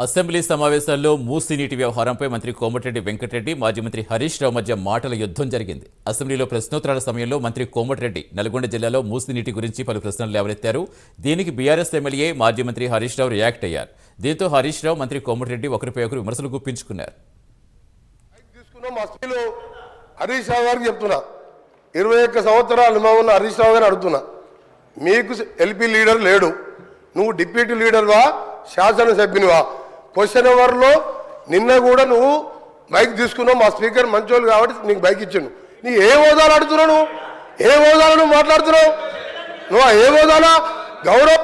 Assembly సమావేశాల్లో మూసీ నీటి వ్యవహారంపై మంత్రి కోమటిరెడ్డి వెంకటరెడ్డి మాజీ మంత్రి హరీష్ రావు మధ్య మాటల యుద్ధం జరిగింది. అసెంబ్లీలో ప్రశ్నోత్తరాల సమయంలో మంత్రి కోమటిరెడ్డి నల్గొండ జిల్లాలో మూసీ నీటి గురించి పలు ప్రశ్నలు లేవనెత్తారు. దీనికి బీఆర్ఎస్ ఎమ్మెల్యే మాజీ మంత్రి హరీష్ రావు రియాక్ట్ అయ్యారు. దీంతో హరీష్ రావు మంత్రి కోమటిరెడ్డి ఒకరిపై ఒకరు విమర్శలు గుప్పించుకున్నారు. హరీష్ రావు గారికి చెప్తున్నా, 21 సంవత్సరాలు అనుభవం ఉన్న హరీష్ రావు గారిని అడుగుతున్నా, మీకు ఎల్పీ లీడర్ లేడు, నువ్వు డిప్యూటీ లీడర్వా శాసనసభ్యునివా? క్వశ్చన్ అవర్లో నిన్న కూడా నువ్వు బైక్ తీసుకున్నావు, మా స్పీకర్ మంచోళ్ళు కాబట్టి నీకు బైక్ ఇచ్చాను. నీ ఏ హోదాలు అడుగుతున్నావు? ఏ హోదాలు నువ్వు మాట్లాడుతున్నావు? నువ్వు ఏ హోదాలా? గౌరవ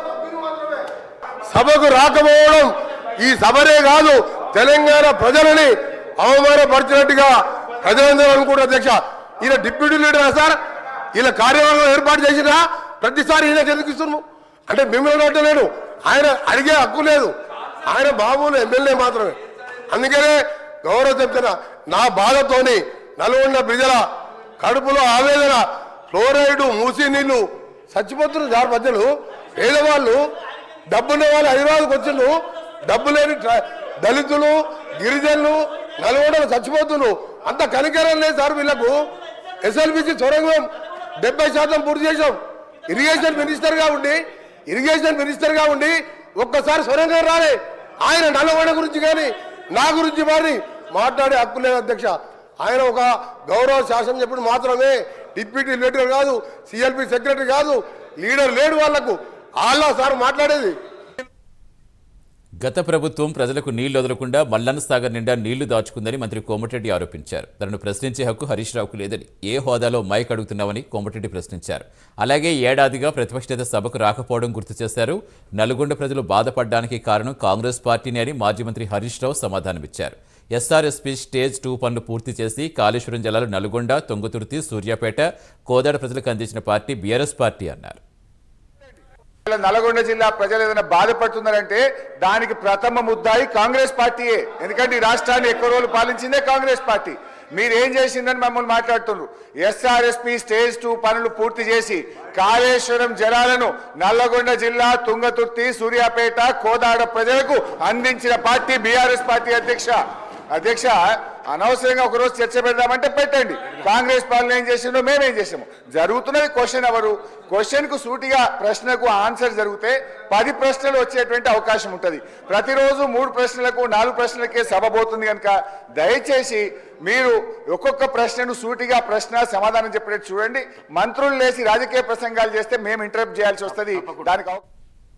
సభకు రాకపోవడం ఈ సభనే కాదు, తెలంగాణ ప్రజలని అవమానపరిచినట్టుగా ప్రజలందరూ అనుకుంటారు. అధ్యక్ష, ఈయన డిప్యూటీ లీడరా సార్? ఈయన కార్యవర్గం ఏర్పాటు చేసినా ప్రతిసారి ఈయనకి ఎందుకు ఇస్తున్నాము అంటే మిమ్మల్ని అడగలేడు, ఆయన అడిగే హక్కు లేదు, ఆయన మామూలు ఎమ్మెల్యే మాత్రమే. అందుకనే గౌరవ చెప్తున్నా, నా బాధతోని నల్గొండ ప్రజల కడుపులో ఆవేదన, ఫ్లోరైడ్ మూసీ నీళ్లు చచ్చిపోతున్నారు సార్. ప్రజలు పేదవాళ్ళు, డబ్బున్న వాళ్ళు హైదరాబాద్కి వచ్చిండ్రు, డబ్బు లేని దళితులు గిరిజనులు నల్గొండలు చచ్చిపోతున్నారు. అంత కనికరం లేదు సార్ వీళ్లకు. ఎస్ఎల్బిసి సొరంగం 70% పూర్తి చేశాం. ఇరిగేషన్ మినిస్టర్గా ఉండి ఒక్కసారి సొరంగం రాలే. ఆయన నల్లగొండ గురించి కానీ నా గురించి మరి మాట్లాడే హక్కు లేదు అధ్యక్ష. ఆయన ఒక గౌరవ శాసనం చెప్పిన మాత్రమే, డిప్యూటీ లీడర్ కాదు, సిఎల్పి సెక్రటరీ కాదు, లీడర్ లేడు వాళ్లకు. వాళ్ళ సార్ మాట్లాడేది. గత ప్రభుత్వం ప్రజలకు నీళ్లు వదలకుండా మల్లన్న సాగర్ నిండా నీళ్లు దాచుకుందని మంత్రి కోమటిరెడ్డి ఆరోపించారు. తనను ప్రశ్నించే హక్కు హరీష్ రావుకు లేదని, ఏ హోదాలో మైక్ అడుగుతున్నామని కోమటిరెడ్డి ప్రశ్నించారు. అలాగే ఏడాదిగా ప్రతిపక్ష నేత సభకు రాకపోవడం గుర్తు చేశారు. నల్గొండ ప్రజలు బాధపడడానికి కారణం కాంగ్రెస్ పార్టీని అని మాజీ మంత్రి హరీష్ రావు సమాధానమిచ్చారు. ఎస్ఆర్ఎస్పీ స్టేజ్ 2 పనులు పూర్తి చేసి కాళేశ్వరం జలాలు నల్గొండ, తుంగతుర్తి, సూర్యాపేట, కోదాడ ప్రజలకు అందించిన పార్టీ బీఆర్ఎస్ పార్టీ అన్నారు. నల్గొండ జిల్లా ప్రజలు ఏదైనా బాధపడుతున్నారంటే దానికి ప్రథమ ముద్దాయి కాంగ్రెస్ పార్టీయే. ఎందుకంటే ఈ రాష్ట్రాన్ని ఎక్కువ రోజులు పాలించిందే కాంగ్రెస్ పార్టీ. మీరేం చేసిందని మమ్మల్ని మాట్లాడుతున్నారు. ఎస్ఆర్ఎస్పీ స్టేజ్ 2 పనులు పూర్తి చేసి కాళేశ్వరం జలాలను నల్లగొండ జిల్లా తుంగతుర్తి, సూర్యాపేట, కోదాడ ప్రజలకు అందించిన పార్టీ బీఆర్ఎస్ పార్టీ. అధ్యక్ష, అనవసరంగా ఒకరోజు చర్చ పెడదామంటే పెట్టండి. కాంగ్రెస్ పాలన ఏం చేసిందో మేమేం చేసాము. జరుగుతున్నది క్వశ్చన్ అవరు. క్వశ్చన్కు సూటిగా ప్రశ్నకు ఆన్సర్ జరిగితే 10 ప్రశ్నలు వచ్చేటువంటి అవకాశం ఉంటుంది. ప్రతిరోజు 3 ప్రశ్నలకు 4 ప్రశ్నలకే సభ పోతుంది కనుక దయచేసి మీరు ఒక్కొక్క ప్రశ్నను సూటిగా ప్రశ్న సమాధానం చెప్పేట్టు చూడండి. మంత్రులు లేసి రాజకీయ ప్రసంగాలు చేస్తే మేము ఇంటరప్ట్ చేయాల్సి వస్తుంది. దానికి